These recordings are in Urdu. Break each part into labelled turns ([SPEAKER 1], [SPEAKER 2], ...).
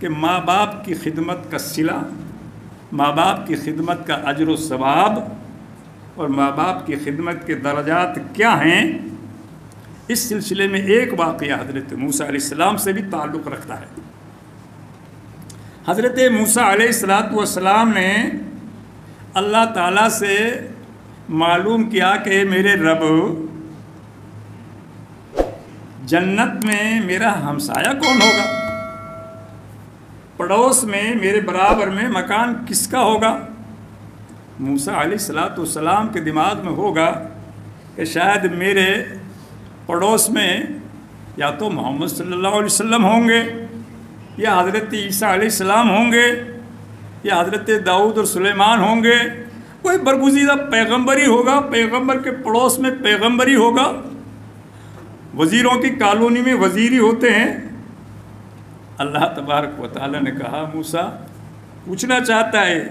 [SPEAKER 1] کہ ماں باپ کی خدمت کا صلہ، ماں باپ کی خدمت کا اجر و ثواب اور ماں باپ کی خدمت کے درجات کیا ہیں، اس سلسلے میں ایک واقعہ حضرت موسیٰ علیہ السلام سے بھی تعلق رکھتا ہے۔ حضرت موسیٰ علیہ السلام نے اللہ تعالیٰ سے معلوم کیا کہ میرے رب، جنت میں میرا ہمسایہ کون ہوگا، پڑوس میں میرے برابر میں مکان کس کا ہوگا۔ موسیٰ علیہ السلام کے دماغ میں ہوگا کہ شاید میرے پڑوس میں یا تو محمد صلی اللہ علیہ وسلم ہوں گے، یا حضرت عیسیٰ علیہ السلام ہوں گے، یا حضرت داؤد اور سلیمان ہوں گے، کوئی برگزیدہ پیغمبر ہی ہوگا، پیغمبر کے پڑوس میں پیغمبر ہی ہوگا۔ وزیروں کی کالونی میں وزیر ہی ہوتے ہیں۔ اللہ تبارک و تعالیٰ نے کہا موسیٰ پوچھنا چاہتا ہے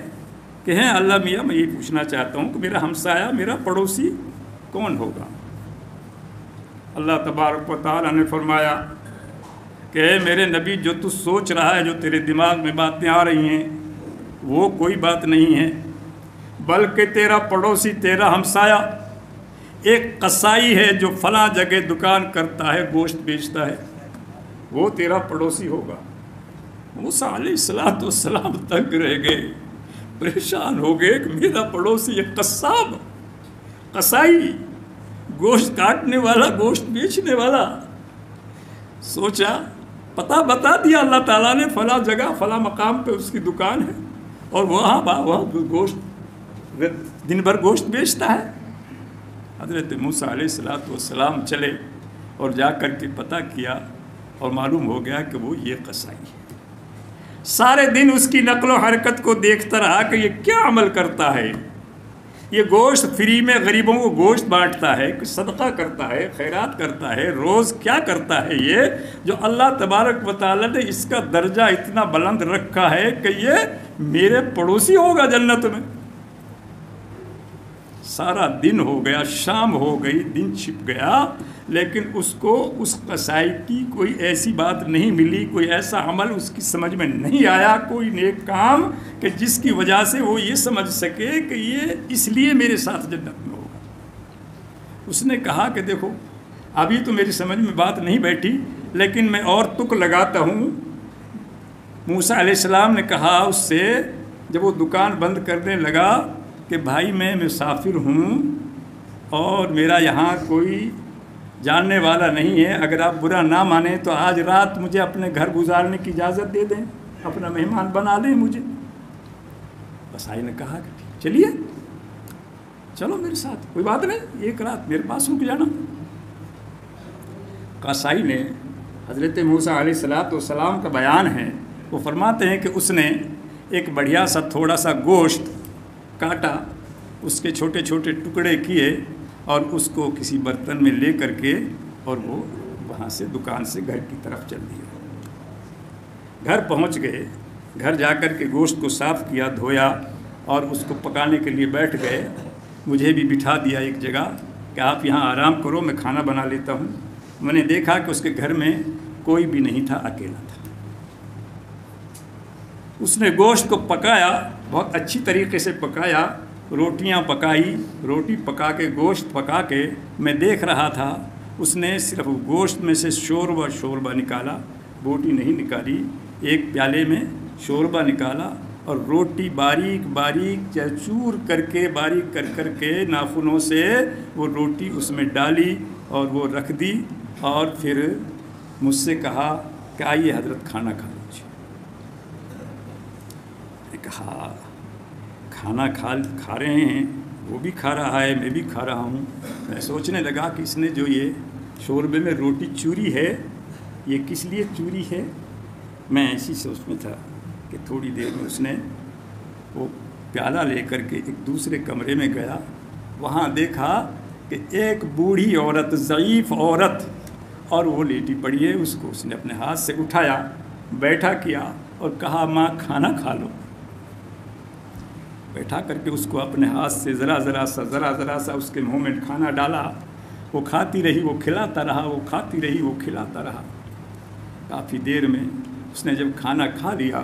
[SPEAKER 1] کہ ہیں اللہ میاں میں یہ پوچھنا چاہتا ہوں کہ میرا ہمسایہ، میرا پڑوسی کون ہوگا۔ اللہ تبارک و تعالیٰ نے فرمایا کہ میرے نبی جو تو سوچ رہا ہے، جو تیرے دماغ میں باتیں آ رہی ہیں، وہ کوئی بات نہیں ہے، بلکہ تیرا پڑوسی، تیرا ہمسایہ ایک قصائی ہے جو فلاں جگہ دکان کرتا ہے، گوشت بیچتا ہے، وہ تیرا پڑوسی ہوگا۔ موسیٰ علیہ السلام تنگ رہ گئے، پریشان ہو گئے کہ میرا پڑوسی ایک قصاب، قصائی، گوشت کاٹنے والا، گوشت بیچنے والا۔ سوچا، پتہ بتا دیا اللہ تعالیٰ نے، فلاں جگہ فلاں مقام پہ اس کی دکان ہے اور وہاں گوشت دن بھر گوشت بیچتا ہے۔ حضرت موسیٰ علیہ السلام چلے اور جا کر کے پتہ کیا اور معلوم ہو گیا کہ وہ یہ قصائی ہے۔ سارے دن اس کی نقل و حرکت کو دیکھتا رہا کہ یہ کیا عمل کرتا ہے، یہ گوشت فری میں غریبوں کو گوشت بانٹتا ہے، صدقہ کرتا ہے، خیرات کرتا ہے، روز کیا کرتا ہے یہ، جو اللہ تبارک و تعالیٰ نے اس کا درجہ اتنا بلند رکھا ہے کہ یہ میرے پڑوسی ہوگا جنت میں۔ سارا دن ہو گیا، شام ہو گئی، دن چھپ گیا، لیکن اس کو اس قصائی کی کوئی ایسی بات نہیں ملی، کوئی ایسا عمل اس کی سمجھ میں نہیں آیا، کوئی نیک کام کہ جس کی وجہ سے وہ یہ سمجھ سکے کہ یہ اس لیے میرے ساتھ جنت میں ہوگا۔ اس نے کہا کہ دیکھو ابھی تو میری سمجھ میں بات نہیں بیٹھی، لیکن میں اور تک لگاتا ہوں۔ موسیٰ علیہ السلام نے کہا اس سے جب وہ دکان بند کرنے لگا کہ بھائی میں مسافر ہوں اور میرا یہاں کوئی جاننے والا نہیں ہے، اگر آپ برا نہ مانیں تو آج رات مجھے اپنے گھر گزارنے کی اجازت دے دیں، اپنا مہمان بنا دیں مجھے۔ قصائی نے کہا کہ ٹھیک، چلیے چلو میرے ساتھ، کوئی بات نہیں، ایک رات میرے پاس رک جانا۔ قصائی نے، حضرت موسیٰ علیہ السلام کا بیان ہے، وہ فرماتے ہیں کہ اس نے ایک بڑھیا سا تھوڑا سا گوشت کاٹا، اس کے چھوٹے چھوٹے ٹکڑے کیے اور اس کو کسی برتن میں لے کر کے اور وہ وہاں سے دکان سے گھر کی طرف چل دیا۔ گھر پہنچ گئے، گھر جا کر کے گوشت کو صاف کیا، دھویا اور اس کو پکانے کے لیے بیٹھ گئے۔ مجھے بھی بٹھا دیا ایک جگہ کہ آپ یہاں آرام کرو، میں کھانا بنا لیتا ہوں۔ میں نے دیکھا کہ اس کے گھر میں کوئی بھی نہیں تھا، اکیلا تھا۔ اس نے گوشت کو پکایا، بہت اچھی طریقے سے پکایا، روٹیاں پکائی، روٹی پکا کے گوشت پکا کے میں دیکھ رہا تھا۔ اس نے صرف گوشت میں سے شوربہ نکالا، بوٹی نہیں نکالی، ایک پیالے میں شوربہ نکالا اور روٹی باریک باریک چور کر کے، باریک کر کے ناخنوں سے وہ روٹی اس میں ڈالی اور وہ رکھ دی، اور پھر مجھ سے کہا کہ آئیے حضرت کھانا کھا لیجیے۔ میں نے کہا کھانا کھا رہے ہیں، وہ بھی کھا رہا ہے، میں بھی کھا رہا ہوں۔ میں سوچنے لگا کہ اس نے جو یہ شوربے میں روٹی چوری ہے، یہ کس لیے چوری ہے۔ میں ایسی سوچ میں تھا کہ تھوڑی دیر میں اس نے وہ پیالہ لے کر کے ایک دوسرے کمرے میں گیا، وہاں دیکھا کہ ایک بوڑھی عورت، ضعیف عورت، اور وہ لیٹی پڑی ہے۔ اس کو اس نے اپنے ہاتھ سے اٹھایا، بیٹھا کیا اور کہا ماں کھانا کھا لو۔ بیٹھا کر کے اس کو اپنے ہاتھ سے ذرا سا اس کے منہ میں کھانا ڈالا۔ وہ کھاتی رہی، وہ کھلاتا رہا، وہ کھاتی رہی، وہ کھلاتا رہا۔ کافی دیر میں اس نے جب کھانا کھا لیا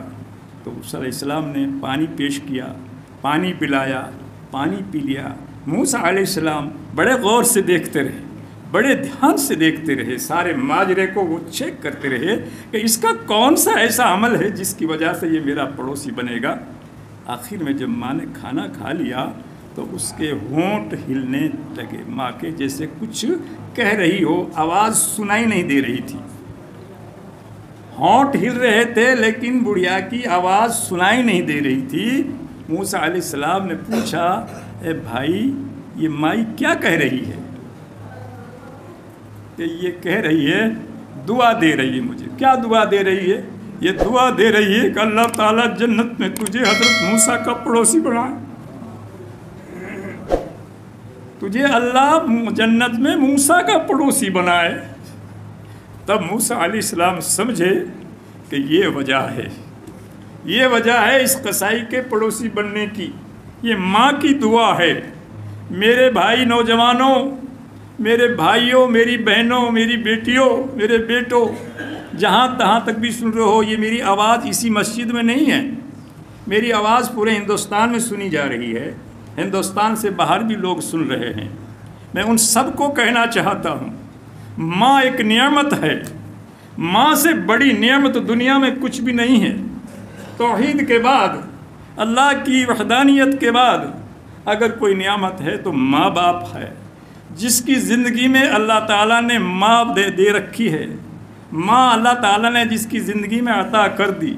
[SPEAKER 1] تو موسیٰ علیہ السلام نے پانی پیش کیا، پانی پلایا، پانی پی لیا۔ موسیٰ علیہ السلام بڑے غور سے دیکھتے رہے، بڑے دھیان سے دیکھتے رہے، سارے ماجرے کو وہ چیک کرتے رہے کہ اس کا کون سا ایسا عمل ہے جس کی وجہ سے یہ میرا پڑوسی بنے گا۔ آخر میں جب ماں نے کھانا کھا لیا تو اس کے ہونٹ ہلنے لگے، ماں کے جیسے کچھ کہہ رہی ہو، آواز سنائی نہیں دے رہی تھی۔ ہونٹ ہل رہے تھے لیکن بڑھیا کی آواز سنائی نہیں دے رہی تھی۔ موسیٰ علیہ السلام نے پوچھا، اے بھائی یہ مائی کیا کہہ رہی ہے؟ کہ یہ کہہ رہی ہے، دعا دے رہی ہے مجھے۔ کیا دعا دے رہی ہے؟ یہ دعا دے رہی ہے کہ اللہ تعالیٰ جنت میں تجھے حضرت موسیٰ کا پڑوسی بنائے، تجھے اللہ جنت میں موسیٰ کا پڑوسی بنائے۔ تب موسیٰ علیہ السلام سمجھے کہ یہ وجہ ہے، یہ وجہ ہے اس قصائی کے پڑوسی بننے کی، یہ ماں کی دعا ہے۔ میرے بھائی نوجوانوں، میرے بھائیوں، میری بہنوں، میری بیٹیوں، میرے بیٹوں، جہاں تہاں تک بھی سن رہے ہو، یہ میری آواز اسی مسجد میں نہیں ہے، میری آواز پورے ہندوستان میں سنی جا رہی ہے، ہندوستان سے باہر بھی لوگ سن رہے ہیں۔ میں ان سب کو کہنا چاہتا ہوں، ماں ایک نعمت ہے، ماں سے بڑی نعمت دنیا میں کچھ بھی نہیں ہے۔ توحید کے بعد، اللہ کی وحدانیت کے بعد اگر کوئی نعمت ہے تو ماں باپ ہے۔ جس کی زندگی میں اللہ تعالیٰ نے ماں دے رکھی ہے، ماں اللہ تعالیٰ نے جس کی زندگی میں عطا کر دی،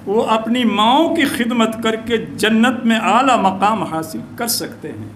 [SPEAKER 1] وہ اپنی ماؤں کی خدمت کر کے جنت میں اعلیٰ مقام حاصل کر سکتے ہیں۔